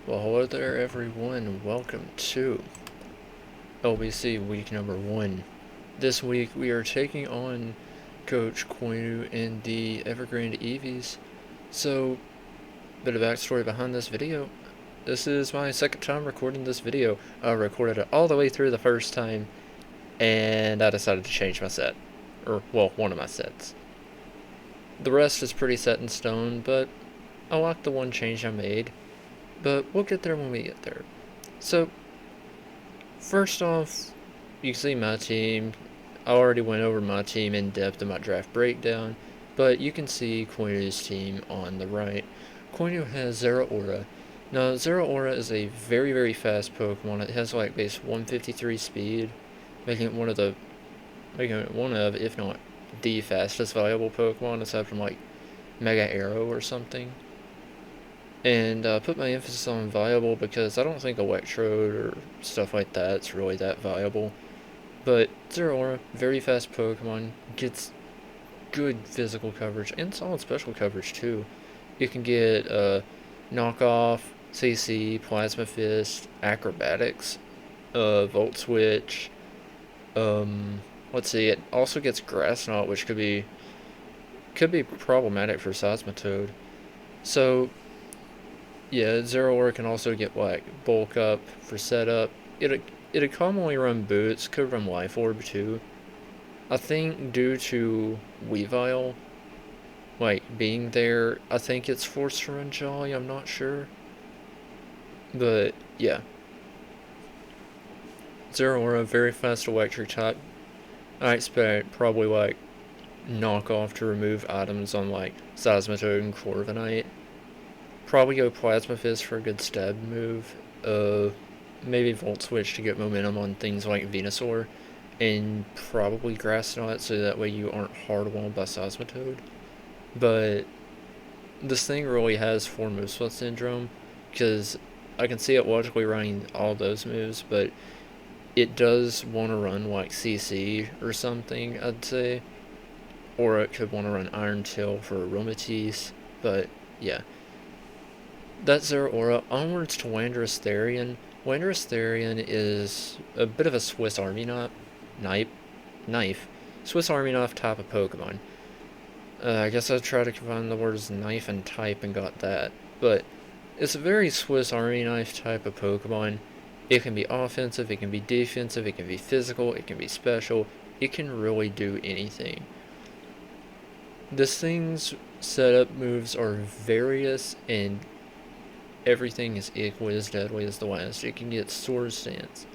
Well, hello there, everyone. Welcome to LBC week number 1. This week we are taking on Coach Koinu in the EverGrande Eevees. So, bit of backstory behind this video. This is my second time recording this video. I recorded it all the way through the first time, and I decided to change my set. Or, well, one of my sets. The rest is pretty set in stone, but I like the one change I made. But we'll get there when we get there. So, first off, you can see my team. I already went over my team in depth in my draft breakdown, but you can see Koinu's team on the right. Koinu has Zeraora. Now, Zeraora is a very, very fast Pokemon. It has like base 153 speed, making it one of, if not the fastest viable Pokemon, aside from like Mega Arrow or something. And put my emphasis on viable because I don't think Electrode or stuff like that's really that viable. But Zeraora, very fast Pokemon, gets good physical coverage and solid special coverage too. You can get Knockoff, CC, Plasma Fist, Acrobatics, Volt Switch. Let's see, it also gets Grass Knot, which could be problematic for Seismitoad. So yeah, Zeraora can also get like bulk up for setup. It'd commonly run boots, could run life orb too. I think due to Weavile like being there, I think it's forced to run Jolly, I'm not sure. But yeah. Zeraora, very fast electric type. I expect probably like knockoff to remove items on like Seismitoad and Corviknight. Probably go Plasma Fist for a good stab move. Maybe Volt Switch to get momentum on things like Venusaur. And probably Grass Knot so that way you aren't hard-walled by Seismitoad. But this thing really has 4 moveset syndrome, because I can see it logically running all those moves, but it does want to run like CC or something, I'd say. Or it could want to run Iron Tail for Aromatisse, but yeah. That's Zeraora. Onwards to Landorus Therian. Landorus Therian is a bit of a Swiss Army knife. Swiss Army knife type of Pokemon. I guess I tried to combine the words knife and type and got that. But it's a very Swiss Army knife type of Pokemon. It can be offensive, it can be defensive, it can be physical, it can be special. It can really do anything. This thing's setup moves are various and everything is equally as deadly as the last. It can get Sword Stance,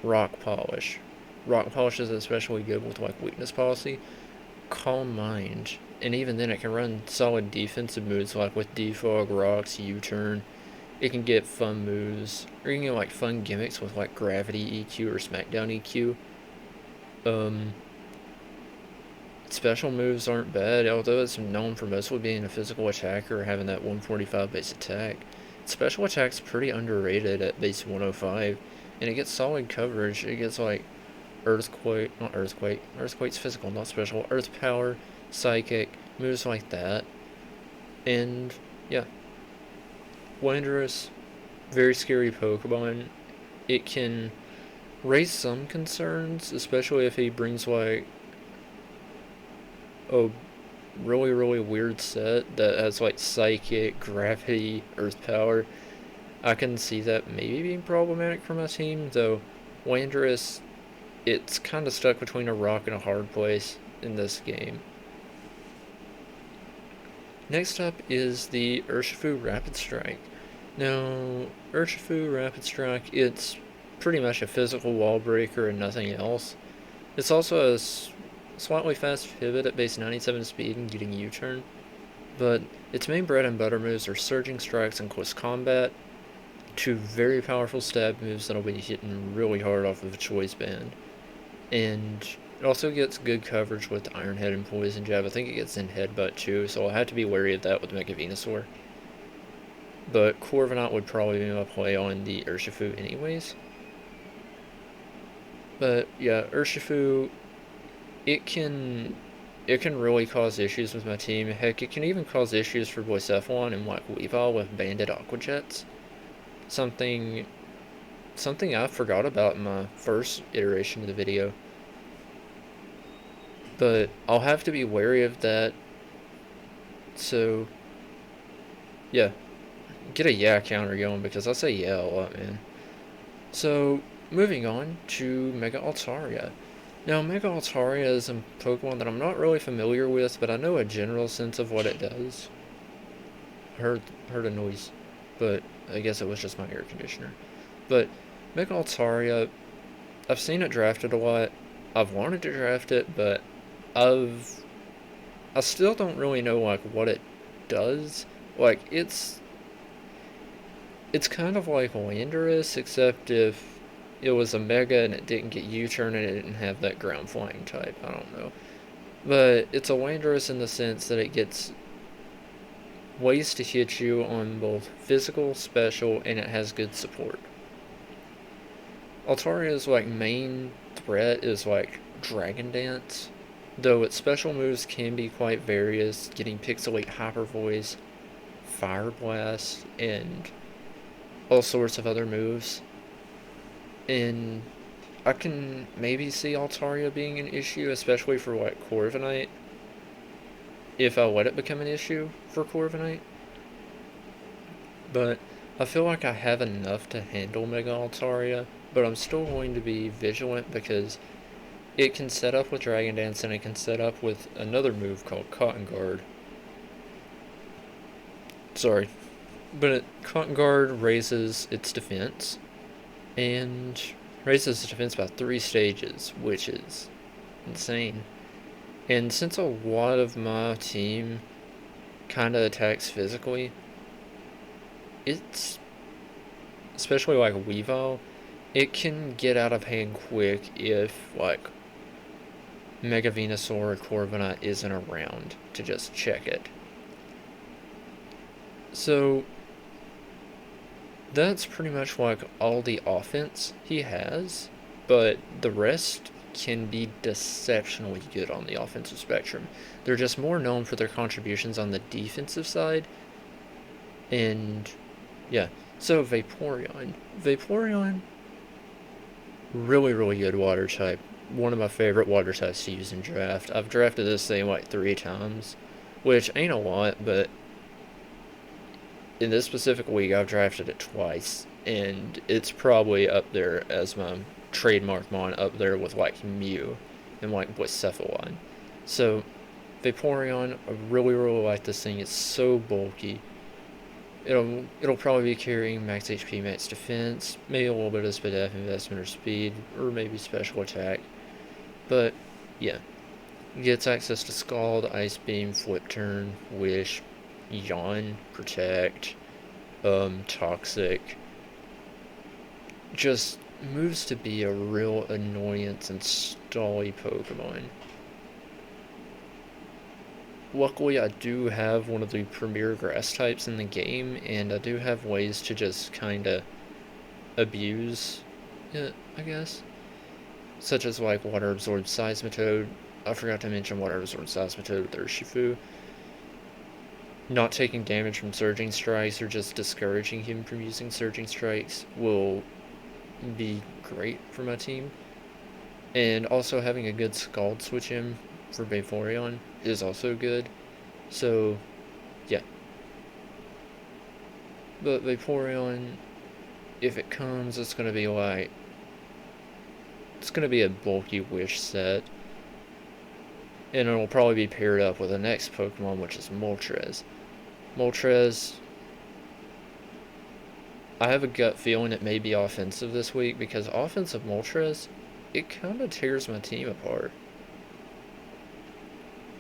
Rock Polish. Rock Polish is especially good with like Weakness Policy, Calm Mind, and even then it can run solid defensive moves like with Defog, Rocks, U-Turn. It can get fun moves, or you can get like fun gimmicks with like Gravity EQ or Smackdown EQ. Special moves aren't bad, although it's known for mostly being a physical attacker or having that 145 base attack. Special attack's pretty underrated at base 105, and it gets solid coverage. It gets like Earthquake's physical, not special, Earth Power, Psychic, moves like that. And yeah. Landorus, very scary Pokemon. It can raise some concerns, especially if he brings like a really, really weird set that has like Psychic, Gravity, Earth Power. I can see that maybe being problematic for my team, though Landorus, it's kind of stuck between a rock and a hard place in this game. Next up is the Urshifu-Rapid Strike. Now, Urshifu-Rapid Strike, it's pretty much a physical wall breaker and nothing else. It's also a slightly fast pivot at base 97 speed and getting U-turn, but its main bread and butter moves are Surging Strikes and Close Combat, 2 very powerful stab moves that'll be hitting really hard off of a Choice Band. And it also gets good coverage with Iron Head and Poison Jab. I think it gets in Headbutt too, so I'll have to be wary of that with Mega Venusaur. But Corviknight would probably be my play on the Urshifu anyways. But yeah, Urshifu, it can really cause issues with my team. Heck, it can even cause issues for Boycephalon and like Weavile with Banded Aqua Jets. something I forgot about in my first iteration of the video. But I'll have to be wary of that. So, yeah. Get a yeah counter going, because I say yeah a lot, man. So, moving on to Mega Altaria. Now, Mega Altaria is a Pokemon that I'm not really familiar with, but I know a general sense of what it does. Heard a noise, but I guess it was just my air conditioner. But Mega Altaria, I've seen it drafted a lot. I've wanted to draft it, but I still don't really know like what it does. Like it's kind of like Landorus, except if it was a Mega and it didn't get U-turn and it didn't have that ground flying type. I don't know. But it's a Landorus in the sense that it gets ways to hit you on both physical, special, and it has good support. Altaria's like main threat is like Dragon Dance, though its special moves can be quite various, getting Pixelate Hyper Voice, Fire Blast, and all sorts of other moves. And I can maybe see Altaria being an issue, especially for like Corviknight, if I let it become an issue for Corviknight. But I feel like I have enough to handle Mega Altaria, but I'm still going to be vigilant because it can set up with Dragon Dance and it can set up with another move called Cotton Guard. Sorry. But Cotton Guard raises its defense, and raises its defense by 3 stages, which is insane. And since a lot of my team kind of attacks physically, it's, especially like Weavile, it can get out of hand quick if like Mega Venusaur or Corviknight isn't around to just check it. So that's pretty much like all the offense he has, but the rest can be deceptionally good on the offensive spectrum. They're just more known for their contributions on the defensive side. And yeah, so Vaporeon, really, really good water type. One of my favorite water types to use in draft. I've drafted this thing like 3 times, which ain't a lot, but in this specific week, I've drafted it twice, and it's probably up there as my trademark mon, up there with like Mew and like Blacephalon. So Vaporeon, I really, really like this thing. It's so bulky. It'll probably be carrying max HP, max defense, maybe a little bit of Spadaf investment or speed, or maybe special attack. But yeah, it gets access to Scald, Ice Beam, Flip Turn, Wish, Yawn, Protect, Toxic. Just moves to be a real annoyance and stally Pokemon. Luckily, I do have one of the premier grass types in the game, and I do have ways to just kinda abuse it, I guess. Such as like Water Absorbed Seismitoad. I forgot to mention Water Absorbed Seismitoad with Urshifu. Not taking damage from Surging Strikes or just discouraging him from using Surging Strikes will be great for my team. And also having a good Scald switch in for Vaporeon is also good. So, yeah. But Vaporeon, if it comes, it's going to be like, it's going to be a bulky Wish set. And it'll probably be paired up with the next Pokemon, which is Moltres. Moltres, I have a gut feeling it may be offensive this week, because offensive Moltres, it kind of tears my team apart.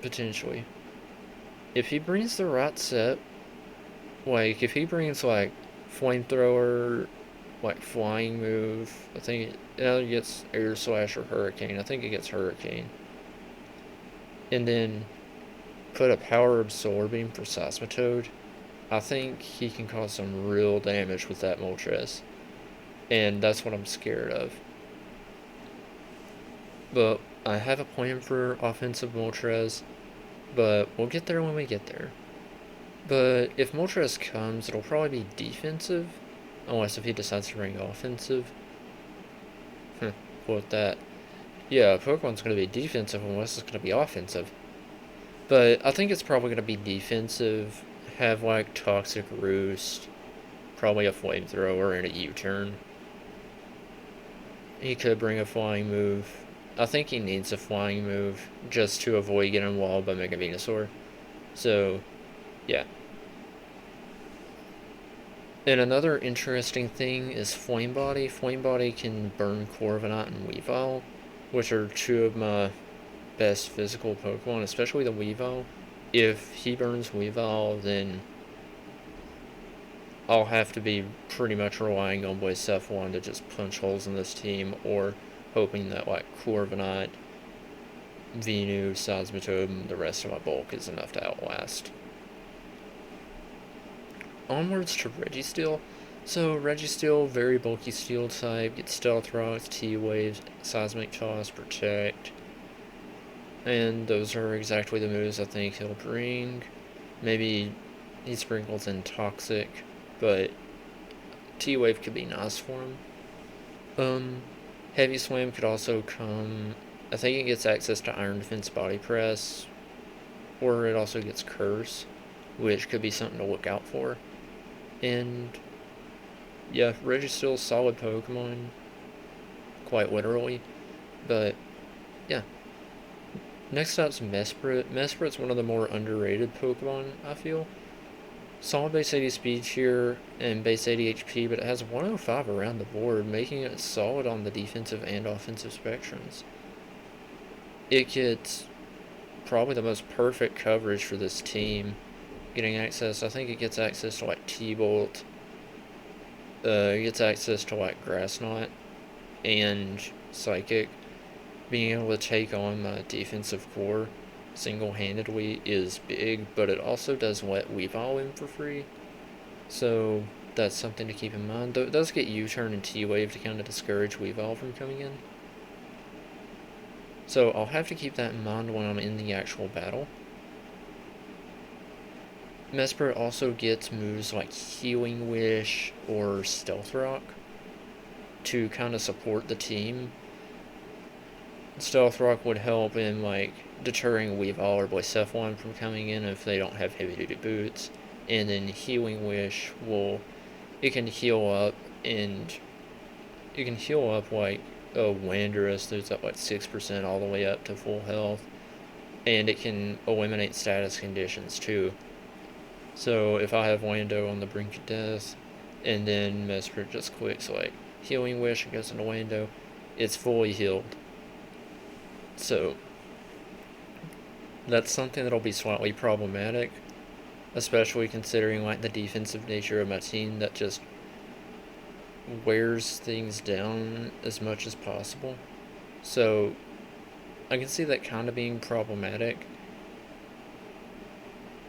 Potentially. If he brings the right set, like, if he brings, like, Flamethrower, like, Flying move, I think it either gets Air Slash or Hurricane. I think it gets Hurricane. And then put a Power Absorbing for Seismitoad, I think he can cause some real damage with that Moltres. And that's what I'm scared of. But I have a plan for offensive Moltres, but we'll get there when we get there. But if Moltres comes, it'll probably be defensive. unless if he decides to bring offensive. With that, yeah, Pokemon's going to be defensive unless it's going to be offensive. But I think it's probably going to be defensive, have like Toxic Roost, probably a Flamethrower and a U-turn. He could bring a flying move. I think he needs a flying move just to avoid getting walled by Mega Venusaur. So, yeah. And another interesting thing is Flame Body. Flame Body can burn Corviknight and Weavile, which are two of my best physical Pokemon, especially the Weavile. If he burns Weavile, then I'll have to be pretty much relying on Cephalon to just punch holes in this team, or hoping that like Corviknight, Venu, Seismitoad, and the rest of my bulk is enough to outlast. Onwards to Registeel. So Registeel, very bulky steel type, gets Stealth Rocks, T-Waves, Seismic Toss, Protect. And those are exactly the moves I think he'll bring. Maybe he sprinkles in Toxic, but T-Wave could be nice for him. Heavy Slam could also come. I think it gets access to Iron Defense Body Press, or it also gets Curse, which could be something to look out for. And yeah, Registeel's solid Pokemon, quite literally. But yeah. Next up's Mesprit. Mesprit's one of the more underrated Pokemon, I feel. Solid base 80 speed here and base 80 HP, but it has 105 around the board, making it solid on the defensive and offensive spectrums. It gets probably the most perfect coverage for this team. Getting access, I think it gets access to like T-Bolt. It gets access to like Grass Knot and Psychic. Being able to take on my defensive core single-handedly is big, but it also does let Weavile in for free. So that's something to keep in mind. Though it does get U-turn and T-Wave to kind of discourage Weavile from coming in. So I'll have to keep that in mind when I'm in the actual battle. Mesprit also gets moves like Healing Wish or Stealth Rock to kind of support the team. Stealth Rock would help in like deterring Weavile or Blacephalon from coming in if they don't have heavy duty boots. And then Healing Wish it can heal up, and it can heal up like a Landorus that's at like 6% all the way up to full health. And it can eliminate status conditions too. So if I have Lando on the brink of death, and then Mesprit just clicks like Healing Wish and goes into Lando, it's fully healed. So that's something that'll be slightly problematic, especially considering like the defensive nature of my team that just wears things down as much as possible. So I can see that kind of being problematic.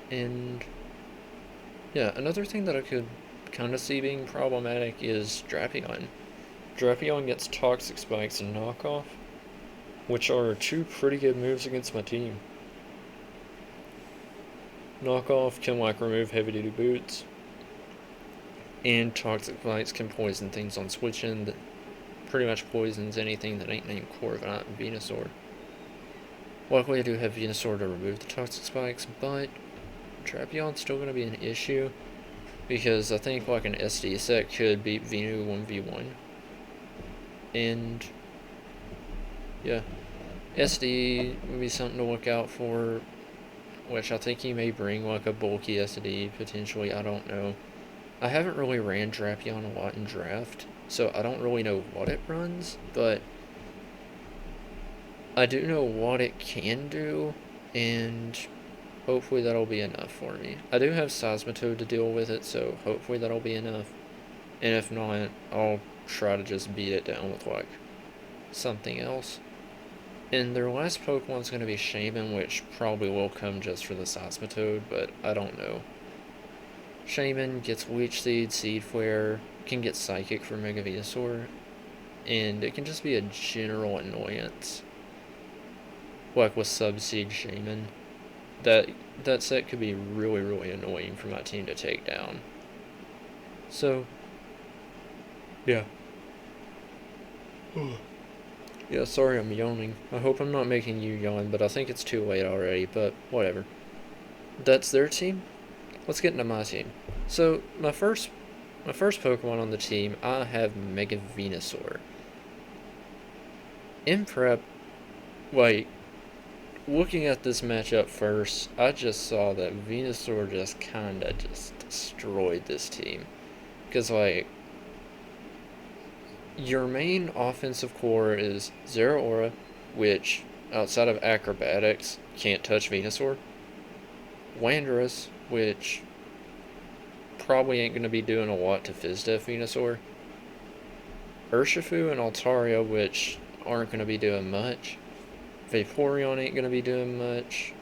And yeah, another thing that I could kind of see being problematic is Drapion. Drapion gets Toxic Spikes and Knockoff, which are two pretty good moves against my team. Knockoff can like remove heavy duty boots, and Toxic Spikes can poison things on switch in that pretty much poisons anything that ain't named Corviknight and Venusaur. Luckily I do have Venusaur to remove the Toxic Spikes, but Drapion's still going to be an issue, because I think like an SD set could beat Venu 1v1. And yeah, SD would be something to look out for, which I think he may bring like a bulky SD potentially, I don't know. I haven't really ran Drapion a lot in draft, so I don't really know what it runs, but I do know what it can do, and hopefully that'll be enough for me. I do have Seismitoad to deal with it, so hopefully that'll be enough. And if not, I'll try to just beat it down with like something else. And their last Pokemon's going to be Shaymin, which probably will come just for the Seismitoad, but I don't know. Shaymin gets Leech Seed, Seed Flare, can get Psychic for Mega Venusaur, and it can just be a general annoyance. Like with Sub-Seed Shaymin. That set could be really, really annoying for my team to take down. So, Yeah. Yeah, sorry I'm yawning. I hope I'm not making you yawn, but I think it's too late already, but whatever. That's their team. Let's get into my team. So, my first Pokemon on the team, I have Mega Venusaur. In prep, like, looking at this matchup first, I just saw that Venusaur just kinda just destroyed this team. Because, like, your main offensive core is Zeraora, which, outside of acrobatics, can't touch Venusaur. Landorus, which probably ain't going to be doing a lot to Fizdef Venusaur. Urshifu and Altaria, which aren't going to be doing much. Vaporeon ain't going to be doing much.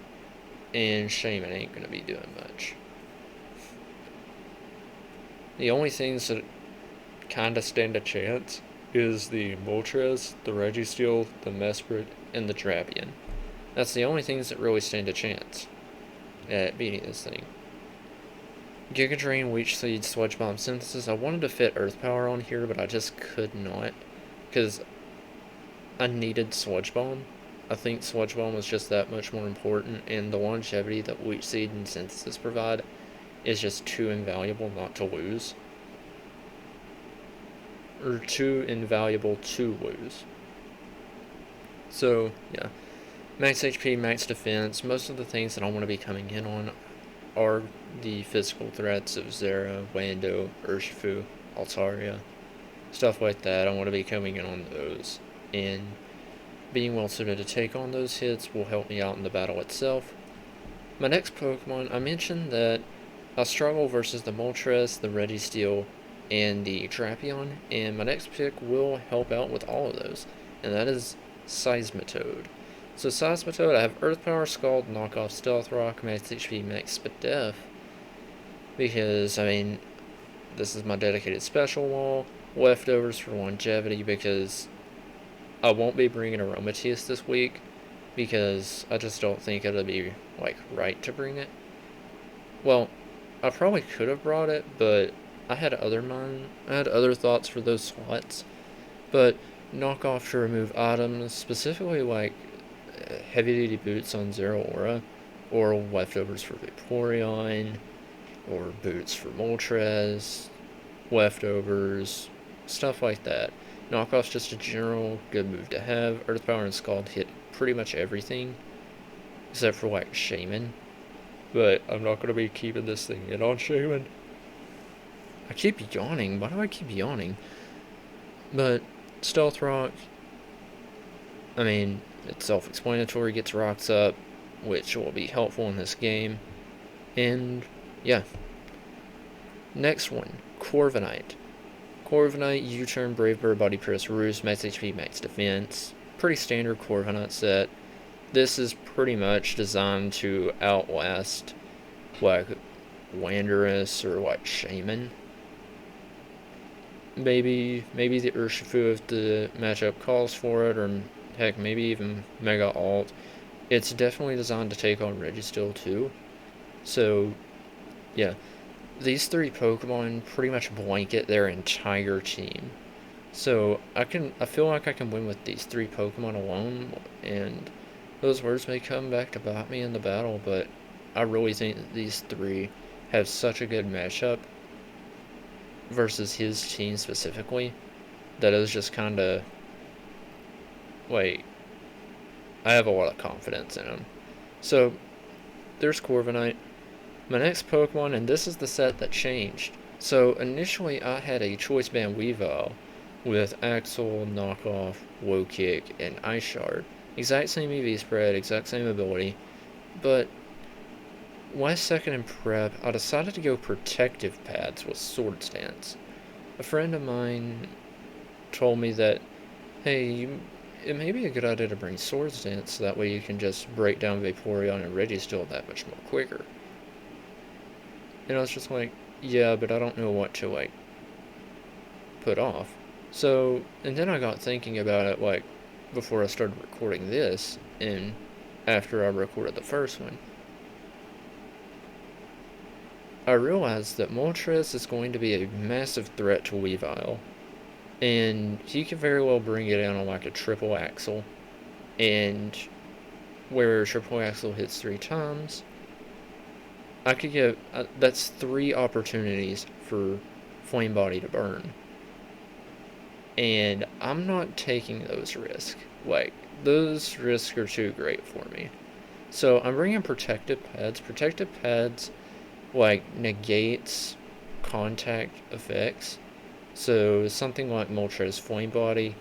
And Shaymin ain't going to be doing much. The only things that kind of stand a chance is the Moltres, the Reggie Steel, the Mesprit, and the Drapion. That's the only things that really stand a chance at beating this thing. Giga Drain, Leech Seed, Sludge Bomb, Synthesis. I wanted to fit Earth Power on here, but I just could not. Because I needed Sludge Bomb. I think Sludge Bomb was just that much more important, and the longevity that Leech Seed and Synthesis provide is just too invaluable not to lose. Or too invaluable to lose. So, yeah. Max HP, max defense. Most of the things that I want to be coming in on are the physical threats of Zera, Lando, Urshifu, Altaria, stuff like that. I want to be coming in on those, and being well suited to take on those hits will help me out in the battle itself. My next Pokemon, I mentioned that I struggle versus the Moltres, the Reggie Steel, and the Drapion, and my next pick will help out with all of those, and that is Seismitoad. So Seismitoad, I have Earth Power, Scald, Knockoff, Stealth Rock, Max HP, Max Speed Def, because, I mean, this is my dedicated special wall, leftovers for longevity, because I won't be bringing Aromatisse this week, because I just don't think it'll be, like, right to bring it. Well, I probably could have brought it, but I had other thoughts for those slots, but Knockoff to remove items, specifically, like, heavy-duty boots on Zeraora, or leftovers for Vaporeon, or boots for Moltres, leftovers, stuff like that. Knockoff's just a general good move to have. Earth Power and Scald hit pretty much everything, except for, like, Shaymin. But I'm not going to be keeping this thing in on Shaymin. I keep yawning. Why do I keep yawning? But Stealth Rock, I mean, it's self-explanatory, gets rocks up, which will be helpful in this game. And, yeah. Next one, Corviknight. Corviknight, U-turn, Brave Bird, Body Press, Roost, Max HP, Max Defense. Pretty standard Corviknight set. This is pretty much designed to outlast, like, Landorus or, like, Shaymin. Maybe the Urshifu if the matchup calls for it, or heck, maybe even Mega Alt. It's definitely designed to take on Registeel too. So, yeah. These three Pokemon pretty much blanket their entire team. So, I feel like I can win with these three Pokemon alone, and those words may come back to bite me in the battle, but I really think that these three have such a good matchup versus his team specifically that it was just kind of, like, I have a lot of confidence in him. So, there's Corviknight. My next Pokemon, and this is the set that changed. So, initially I had a Choice Band Weavile with Axel, Knockoff, Low Kick, and Ice Shard. Exact same EV spread, exact same ability, but last second in prep, I decided to go Protective Pads with Sword Stance. A friend of mine told me that, hey, it may be a good idea to bring Sword Stance so that way you can just break down Vaporeon and Registeel that much more quicker. And I was just like, yeah, but I don't know what to, like, put off. So, and then I got thinking about it, like, before I started recording this, and after I recorded the first one. I realized that Moltres is going to be a massive threat to Weavile. And he could very well bring it in on like a triple axle, and where triple axle hits 3 times, I could get that's 3 opportunities for Flame Body to burn, and I'm not taking those risks. Like, those risks are too great for me. So I'm bringing protective pads. Protective pads like negates contact effects. So something like Moltres Flame Body,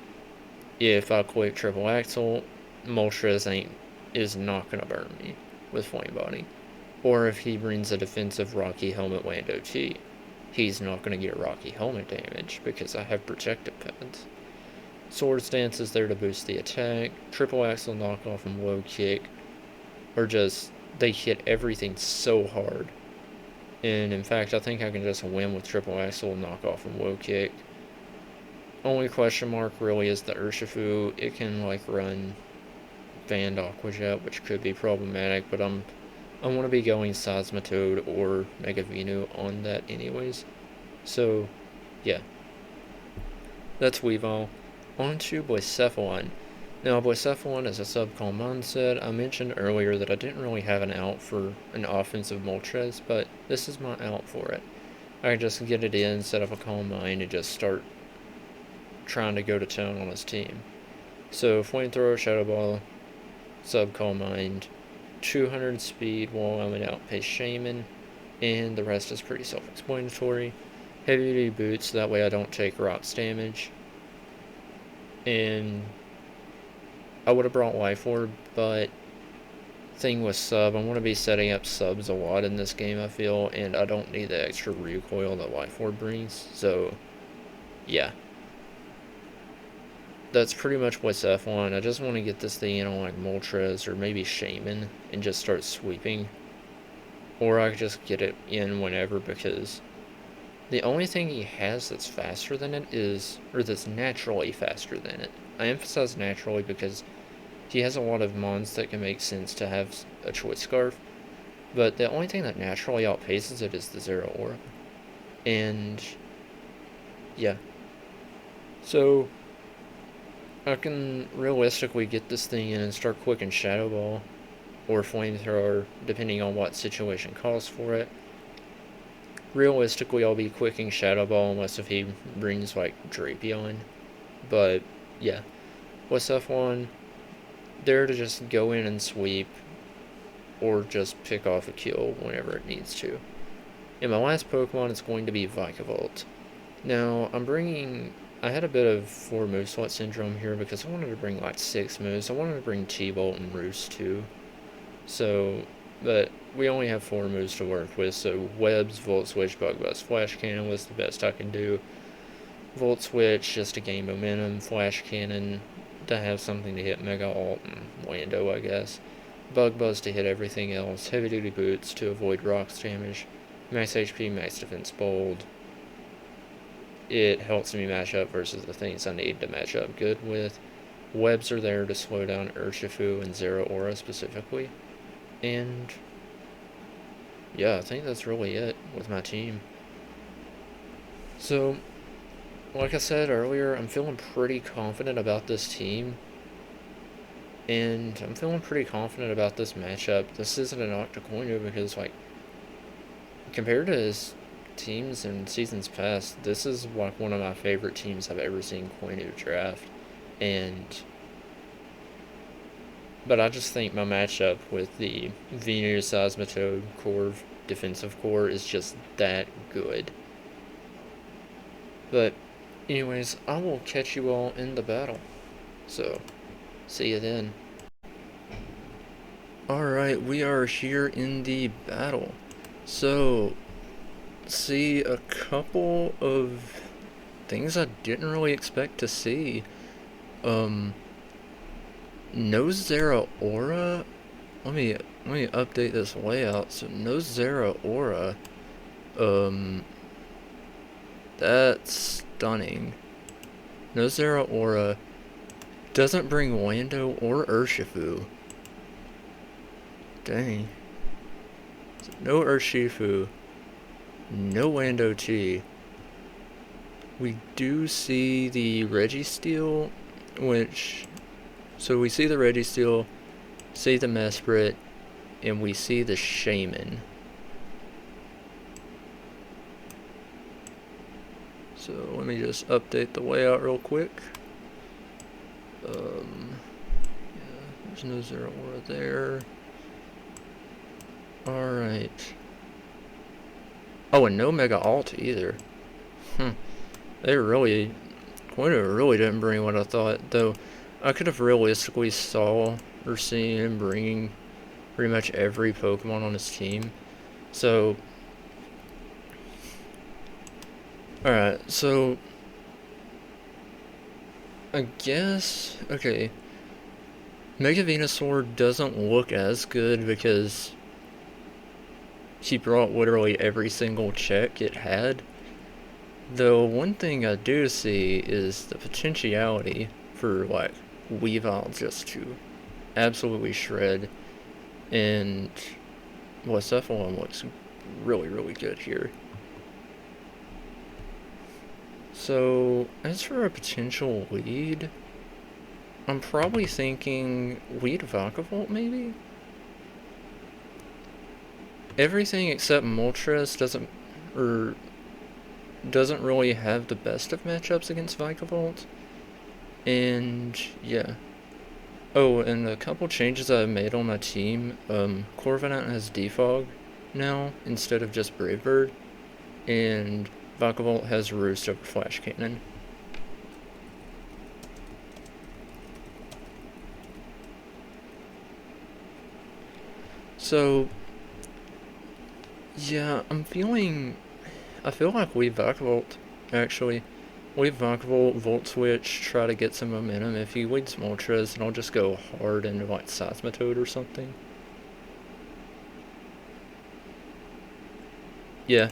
if I quick triple axle, Moltres is not gonna burn me with Flame Body. Or if he brings a defensive Rocky Helmet Lando-T, he's not gonna get Rocky Helmet damage because I have protective pads. Sword Stance is there to boost the attack. Triple axle knockoff and low kick are just, they hit everything so hard. And in fact, I think I can just win with triple axle, knockoff, and low kick. Only question mark really is the Urshifu. It can like run Band Aqua Jet, which could be problematic, but I want to be going Seismitoad or Mega Venu on that anyways. So, yeah. That's Weavile. On to Blacephalon. Now, Blacephalon is a sub-calm mindset. I mentioned earlier that I didn't really have an out for an offensive Moltres, but this is my out for it. I can just get it in, set up a calm mind, and just start trying to go to town on his team. So, Flamethrower, Shadow Ball, sub-calm mind, 200 speed while I'm an outpace Shaymin, and the rest is pretty self-explanatory. Heavy-duty boots, that way I don't take rocks damage. And I would have brought Life Orb, but thing with sub, I want to be setting up subs a lot in this game, I feel, and I don't need the extra recoil that Life Orb brings, so yeah. That's pretty much what's F1. I just want to get this thing in on like Moltres or maybe Shaymin and just start sweeping. Or I could just get it in whenever, because the only thing he has that's faster than it is, or that's naturally faster than it. I emphasize naturally because he has a lot of mons that can make sense to have a Choice Scarf, but the only thing that naturally outpaces it is the Zeraora. And yeah. So I can realistically get this thing in and start quicking Shadow Ball or Flamethrower, depending on what situation calls for it. Realistically, I'll be quicking Shadow Ball unless if he brings like Drapion. But yeah, what's F1? There to just go in and sweep, or just pick off a kill whenever it needs to. And my last Pokemon is going to be Vikavolt. Now, I had a bit of 4 move slot syndrome here because I wanted to bring like 6 moves. I wanted to bring T-Bolt and Roost too. So, but we only have 4 moves to work with, so Webs, Volt Switch, Bug Buzz, Flash Cannon was the best I can do. Volt Switch just to gain momentum, Flash Cannon to have something to hit Mega Alt and Lando, I guess. Bug Buzz to hit everything else, Heavy Duty Boots to avoid rocks damage, Max HP, Max Defense Bold. It helps me match up versus the things I need to match up good with. Webs are there to slow down Urshifu and Zeraora specifically. And yeah, I think that's really it with my team. So, like I said earlier, I'm feeling pretty confident about this team. And I'm feeling pretty confident about this matchup. This isn't an Octokoinu because, like, compared to his teams in seasons past, this is like one of my favorite teams I've ever seen Koinu draft. But I just think my matchup with the Venu Seismitoad Corv defensive core is just that good. But anyways, I will catch you all in the battle. So, see you then. Alright, we are here in the battle. So, see a couple of things I didn't really expect to see. No Zeraora. Let me update this layout. So no Zeraora. That's stunning. No Zeraora. Doesn't bring Lando or Urshifu. Dang. So no Urshifu. No Lando-T. We do see the Reggie Steel, so we see the Reggie Steel, see the Mesprit, and we see the Shaymin. So let me just update the layout real quick. Yeah, there's no Zeraora there. Alright. Oh, and no Mega Alt either. Koinu really didn't bring what I thought, though I could have realistically saw or seen him bringing pretty much every Pokemon on his team. So, alright, so I guess, okay, Mega Venusaur doesn't look as good because he brought literally every single check it had. Though one thing I do see is the potentiality for like Weavile just to absolutely shred, and Vaporeon looks really, really good here. So, as for a potential lead, I'm probably thinking lead Vikavolt, maybe? Everything except Moltres doesn't really have the best of matchups against Vikavolt. And, yeah. Oh, and a couple changes I've made on my team. Corviknight has Defog now, instead of just Brave Bird. And Vikavolt has Roost over Flash Cannon. So, yeah, I feel like we Vikavolt, actually. We Vikavolt, Volt Switch, try to get some momentum. If he leads Moltres, then I'll just go hard into like Seismitoad or something. Yeah,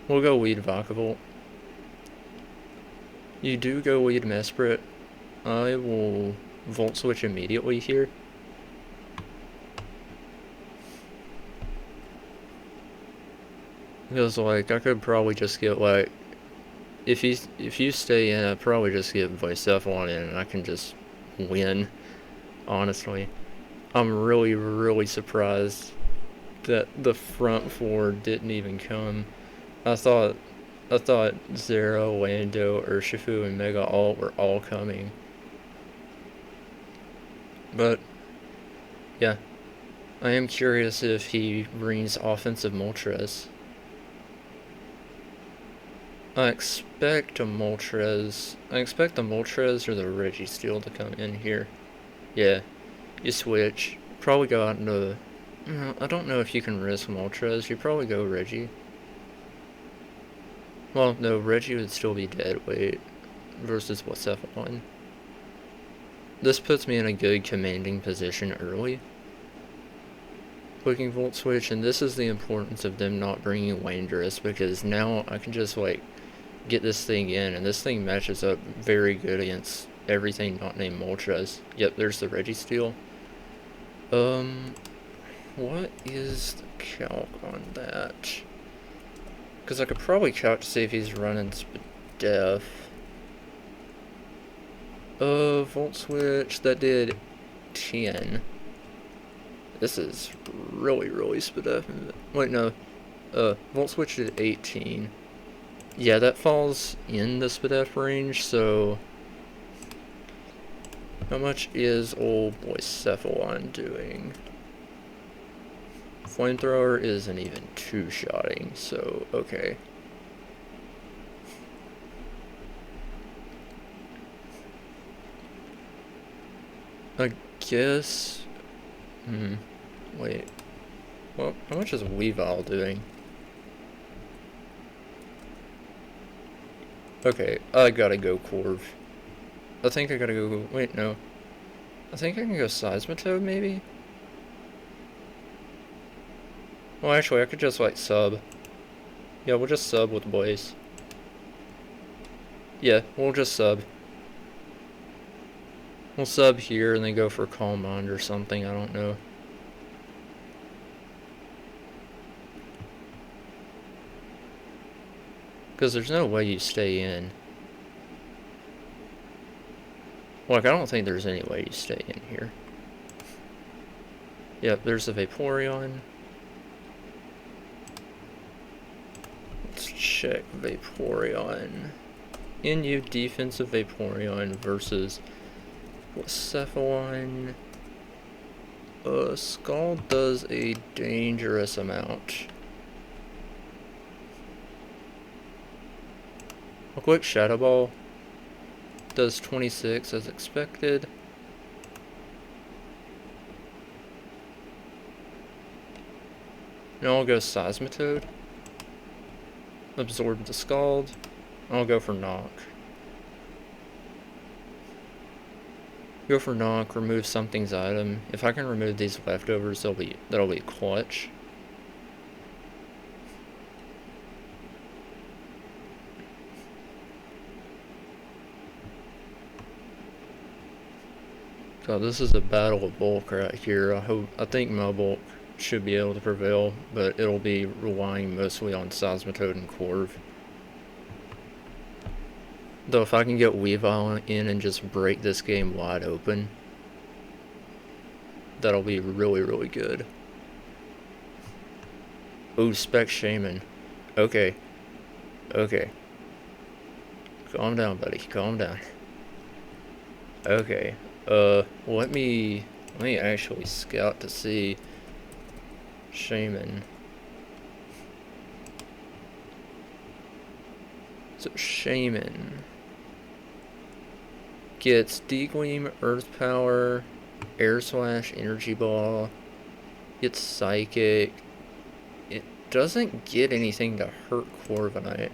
we'll go lead Vikavolt. You do go lead Mesprit. I will Volt Switch immediately here. Because like I could probably just get like if you stay in, I'd probably just get Vaporeon in and I can just win. Honestly, I'm really, really surprised that the front four didn't even come. I thought Zero, Lando, Urshifu, and Mega Alt were all coming. But yeah, I am curious if he brings offensive Moltres. I expect the Moltres or the Reggie Steel to come in here. Yeah, you switch. Probably go out into... I don't know if you can risk Moltres. You probably go Reggie. Well, no, Reggie would still be dead weight versus Vaporeon. This puts me in a good commanding position early. Clicking Volt Switch, and this is the importance of them not bringing Landorus, because now I can just like get this thing in, and this thing matches up very good against everything not named Moltres. Yep, there's the Reggie Steel. What is the calc on that? Because I could probably calc to see if he's running Spadef. Volt Switch, that did 10. This is really, really Spadef. Wait, no. Volt Switch did 18. Yeah, that falls in the Spadef range, so... How much is old boy Vaporeon doing? Flamethrower isn't even two-shotting, so okay. I guess... Wait. Well, how much is Weavile doing? Okay, I gotta go Corv. I think I gotta go... Wait, no. I think I can go Seismitoad, maybe? Well, actually, I could just, like, sub. Yeah, we'll just sub with Blaze. Yeah, we'll just sub. We'll sub here and then go for Calm Mind or something, I don't know. Because there's no way you stay in. Like, I don't think there's any way you stay in here. Yep, there's a Vaporeon. Let's check Vaporeon. NU defensive Vaporeon versus Cephalon. Scald does a dangerous amount. A quick Shadow Ball does 26 as expected. Now I'll go Seismitoad. Absorb the Scald. I'll go for Knock. Go for Knock, remove something's item. If I can remove these leftovers, that'll be clutch. God, this is a battle of bulk right here. I think my bulk should be able to prevail, but it'll be relying mostly on Seismitoad and Corv. Though if I can get Weavile in and just break this game wide open, that'll be really, really good. Oh, Spec Shaymin. Okay. Okay. Calm down, buddy. Calm down. Okay. Let me actually scout to see Shaymin. So Shaymin gets D-Gleam, Earth Power, Air Slash, Energy Ball, gets Psychic. It doesn't get anything to hurt Corviknight.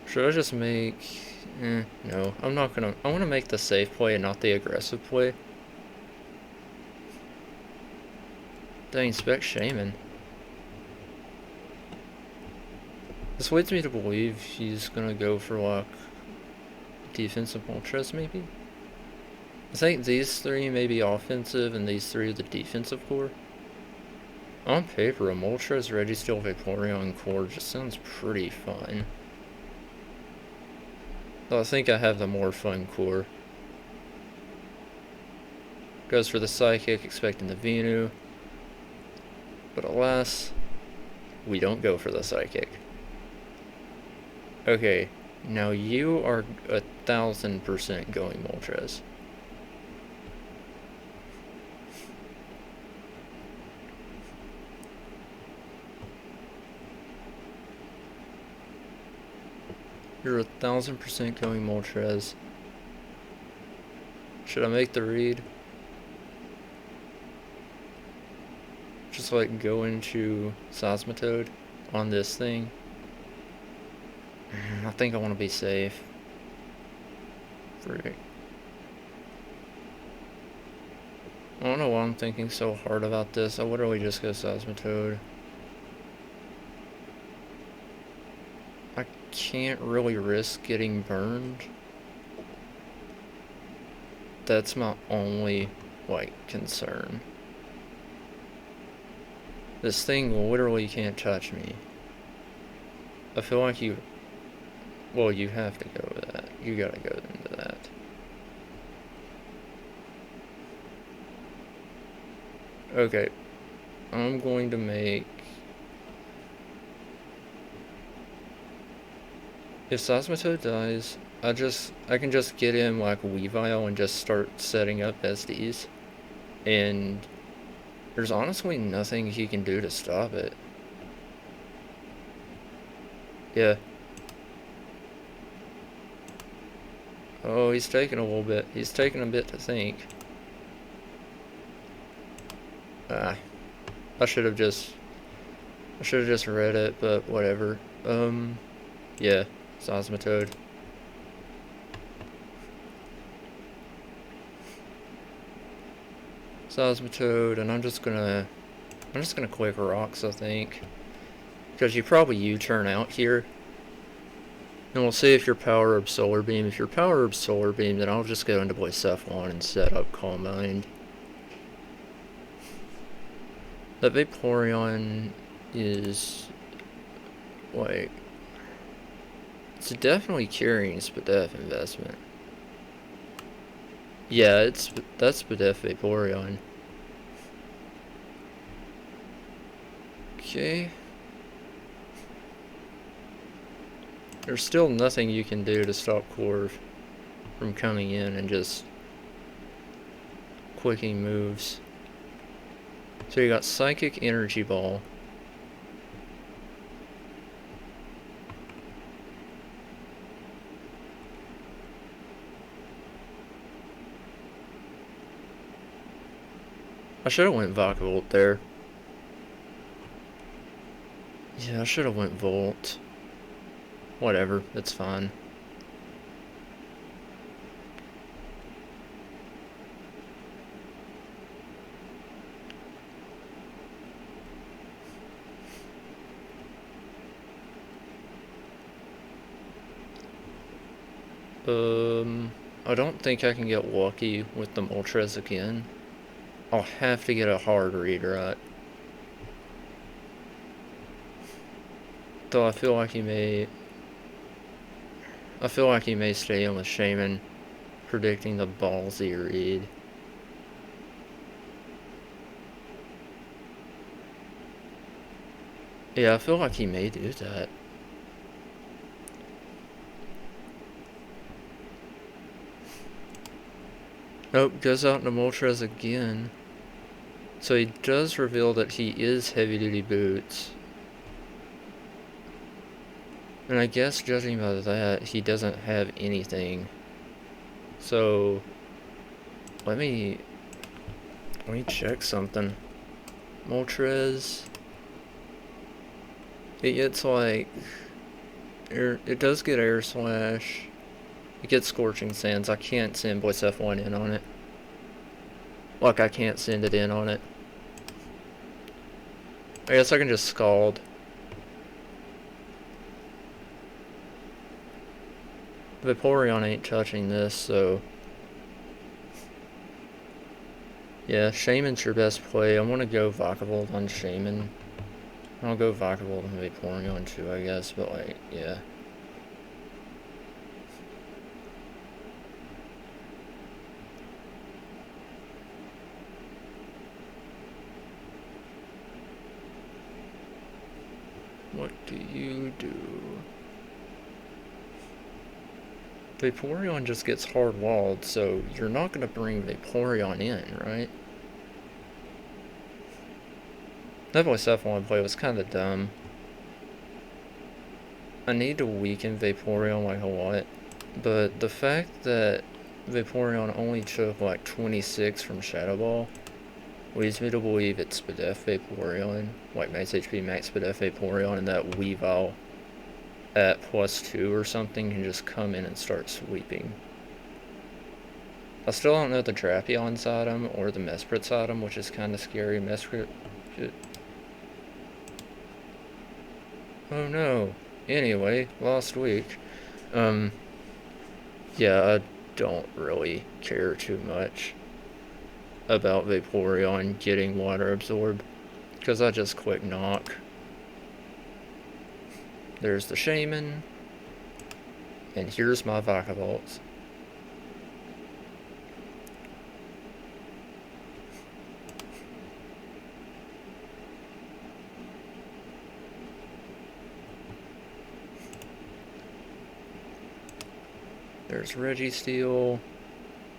Should I just make... no, I'm not gonna... I want to make the safe play and not the aggressive play. Dang, Spec Shaymin. This leads me to believe he's gonna go for, like, defensive Moltres, maybe? I think these three may be offensive and these three are the defensive core. On paper, a Moltres, Registeel, Vaporeon core just sounds pretty fun. Though I think I have the more fun core. Goes for the Psychic, expecting the Venu. But alas, we don't go for the Psychic. Okay, now you are 1000% going Moltres. You're 1000% going Moltres. Should I make the read? Just like go into Seismitoad on this thing. I think I want to be safe. Frick. I don't know why I'm thinking so hard about this. I would really just go Seismitoad. I can't really risk getting burned. That's my only, like, concern. This thing literally can't touch me. I feel like you... Well, you have to go with that. You gotta go into that. Okay. I'm going to make... If Seismitoad dies, I can just get in like Weavile and just start setting up SDs. And there's honestly nothing he can do to stop it. Yeah. Oh, he's taking a little bit. He's taking a bit to think. I should have just read it, but whatever. Yeah. Seismitoad. Seismitoad, and I'm just gonna click rocks, I think. Because you probably U-turn out here. And we'll see if your Power Up Solar Beam. If your Power Up Solar Beam, then I'll just go into Voice F1 and set up Calm Mind. That Vaporeon is, like, it's definitely carrying Spadef investment. Yeah, that's Spadef Vaporeon. Okay. There's still nothing you can do to stop Corv from coming in and just quicking moves. So you got Psychic Energy Ball. I should have went Vikavolt there. Yeah, I should have went Volt. Whatever, it's fine. I don't think I can get lucky with the Moltres again. I'll have to get a hard read right. Though I feel like he may stay in with Shaymin, predicting the ballsy read. Yeah, I feel like he may do that. Nope, goes out into Moltres again. So he does reveal that he is heavy duty boots. And I guess judging by that, he doesn't have anything. So let me check something. Moltres. It gets like it does get Air Slash. It gets Scorching Sands. I can't send Voice F1 in on it. Like, I can't send it in on it. I guess I can just Scald. Vaporeon ain't touching this, so... Yeah, Shaymin's your best play. I'm gonna go Vikavolt on Shaymin. I'll go Vikavolt on Vaporeon too, I guess, but like, yeah. What do you do? Vaporeon just gets hard walled, so you're not gonna bring Vaporeon in, right? That Voice F1 play was kinda dumb. I need to weaken Vaporeon like a lot, but the fact that Vaporeon only took like 26 from Shadow Ball leads me to believe it's Spadef Vaporeon, like max HP, max Spadef Vaporeon, and that Weavile at +2 or something can just come in and start sweeping. I still don't know the Drapion item or the Mesprit item, which is kind of scary. Mesprit. Shit. Oh no. Anyway, last week. Yeah, I don't really care too much about Vaporeon getting Water Absorb, because I just quick knock. There's the Shaymin, and here's my Vikavolt. There's Reggie Steel.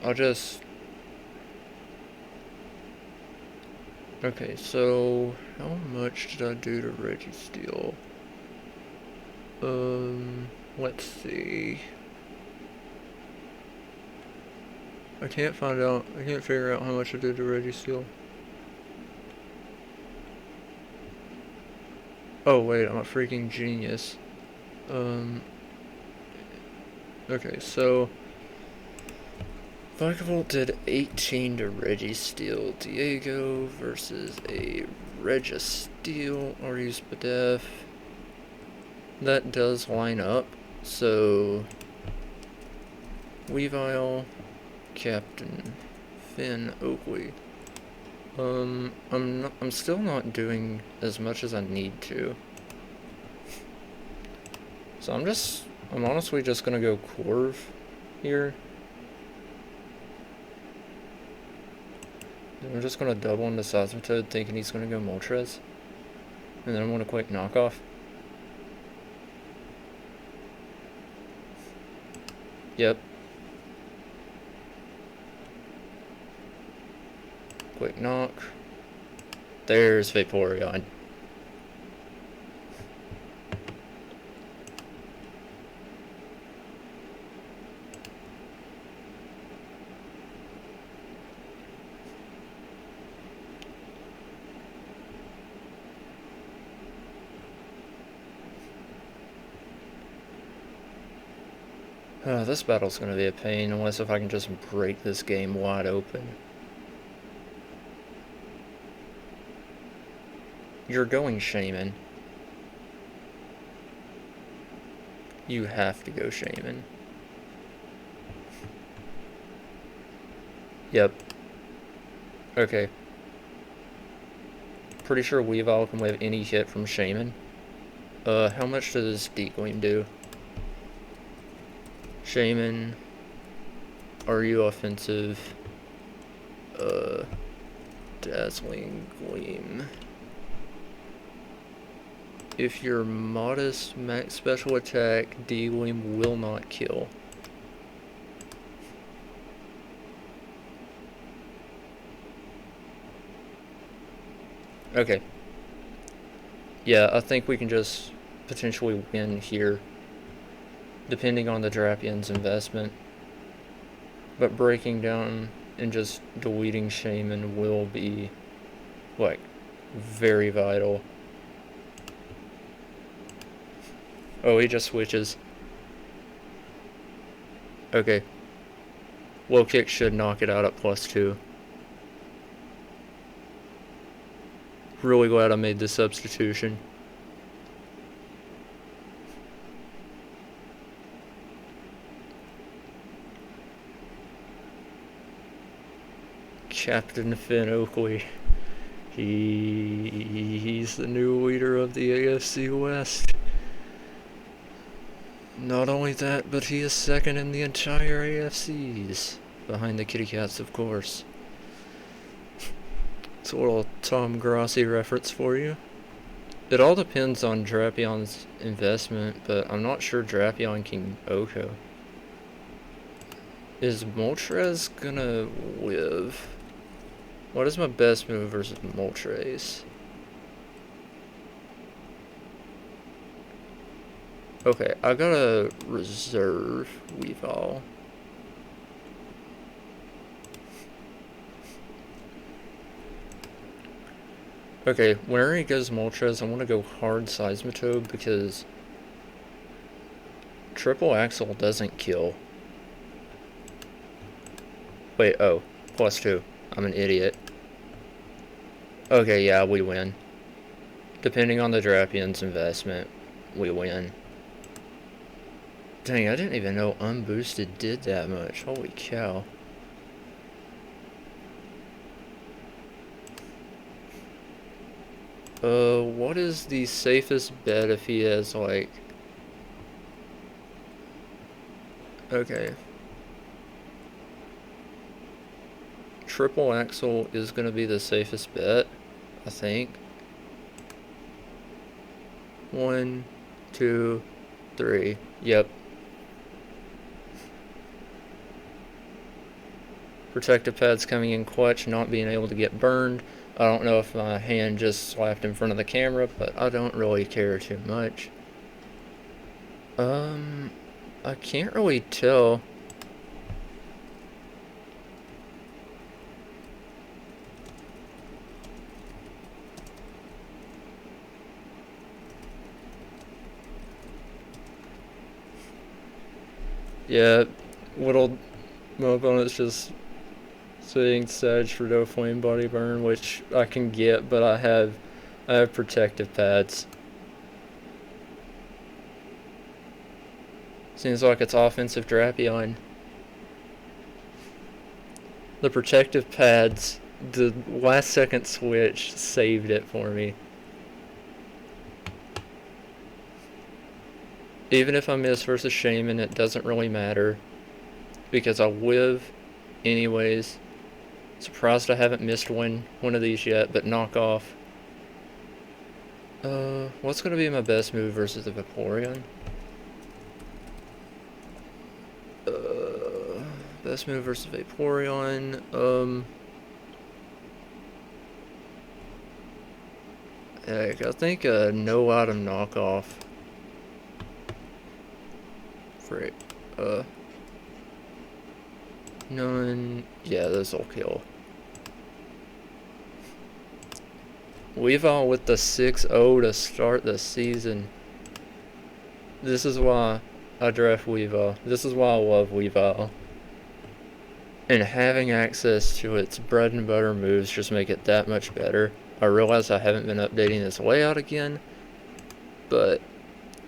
I'll just... Okay, so how much did I do to Reggie Steel? Let's see. I can't figure out how much I did to Reggie Steel. Oh wait, I'm a freaking genius. Okay, so Vikavolt did 18 to Reggie Steel. Diego versus a Registeel or use Spadef. That does line up. So, Weavile, Captain, Finn, Oakley. I'm still not doing as much as I need to. So I'm honestly just gonna go Corv here. And I'm just gonna double into Seismitoad thinking he's gonna go Moltres. And then I'm gonna quick knockoff. Yep. Quick knock. There's Vaporeon. This battle's gonna be a pain unless if I can just break this game wide open. You're going Shaymin. You have to go Shaymin. Yep. Okay. Pretty sure Weavile can wave any hit from Shaymin. How much does Decoing do? Shaymin. Are you offensive? Dazzling Gleam. If you're modest, max special attack, D-Gleam will not kill. Okay. Yeah, I think we can just potentially win here, depending on the Drapian's investment. But breaking down and just deleting Shaymin will be, like, very vital. Oh, he just switches. Okay. Low kick should knock it out at +2. Really glad I made this substitution. Captain Finn Oakley. He's the new leader of the AFC West. Not only that, but he is second in the entire AFCs. Behind the Kitty Cats, of course. It's a little Tom Grossi reference for you. It all depends on Drapion's investment, but I'm not sure Drapion can Oko. Is Moltres gonna live? What is my best move versus Moltres? Okay, I gotta reserve Weavile. Okay, whenever he goes Moltres, I want to go hard Seismitoad because Triple Axle doesn't kill. Wait, oh, +2. I'm an idiot. Okay, yeah, we win. Depending on the Drapian's investment, we win. Dang, I didn't even know unboosted did that much. Holy cow. What is the safest bet if he has, like... Okay. Triple Axle is gonna be the safest bet, I think. 1, 2, 3. Yep. Protective pads coming in clutch, not being able to get burned. I don't know if my hand just slapped in front of the camera, but I don't really care too much. I can't really tell. Yeah, little my opponent's just saying Sag for no flame body burn, which I can get, but I have protective pads. Seems like it's offensive Drapion. The protective pads, the last second switch saved it for me. Even if I miss versus Shaymin, it doesn't really matter, because I'll live anyways. Surprised I haven't missed one of these yet, but knock off. What's gonna be my best move versus the Vaporeon? Best move versus Vaporeon, heck, I think a no item knockoff. Frick. None. Yeah, this'll kill. Weavile with the 6-0 to start the season. This is why I draft Weavile. This is why I love Weavile. And having access to its bread and butter moves just make it that much better. I realize I haven't been updating this layout again, but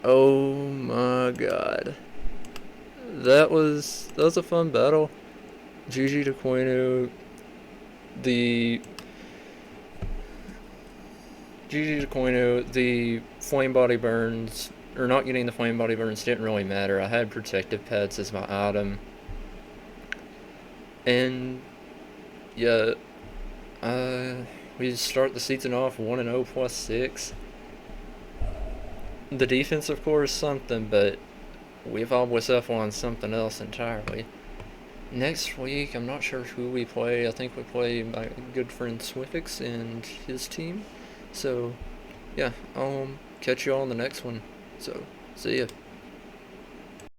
oh my god. That was a fun battle. GG to Koinu. The flame body burns, or not getting the flame body burns, didn't really matter. I had protective pads as my item. And yeah, we start the season off 1-0 plus 6. The defense, of course, something, but we've always up on something else entirely. Next week, I'm not sure who we play. I think we play my good friend Swiftix and his team. So, yeah, I'll catch you all in the next one. So, see ya.